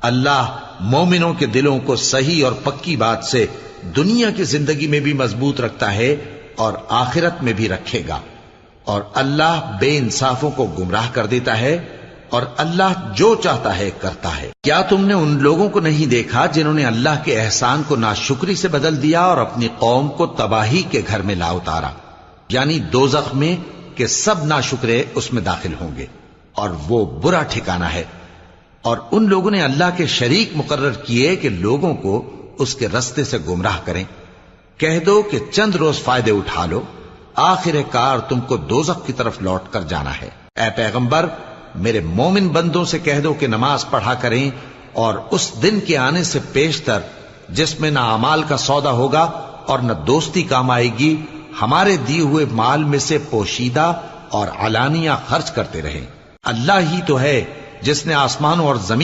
اللہ مومنوں کے دلوں کو صحیح اور پکی بات سے دنیا کی زندگی میں بھی مضبوط رکھتا ہے اور آخرت میں بھی رکھے گا، اور اللہ بے انصافوں کو گمراہ کر دیتا ہے، اور اللہ جو چاہتا ہے کرتا ہے۔ کیا تم نے ان لوگوں کو نہیں دیکھا جنہوں نے اللہ کے احسان کو ناشکری سے بدل دیا اور اپنی قوم کو تباہی کے گھر میں لا اتارا، یعنی دوزخ میں، کہ سب ناشکرے اس میں داخل ہوں گے اور وہ برا ٹھکانہ ہے۔ اور ان لوگوں نے اللہ کے شریک مقرر کیے کہ لوگوں کو اس کے رستے سے گمراہ کریں۔ کہہ دو کہ چند روز فائدے اٹھا لو، آخر کار تم کو دوزخ کی طرف لوٹ کر جانا ہے۔ اے پیغمبر، میرے مومن بندوں سے کہہ دو کہ نماز پڑھا کریں، اور اس دن کے آنے سے پیشتر جس میں نہ اعمال کا سودا ہوگا اور نہ دوستی کام آئے گی، ہمارے دیے ہوئے مال میں سے پوشیدہ اور علانیہ خرچ کرتے رہیں۔ اللہ ہی تو ہے جس نے آسمانوں اور زمین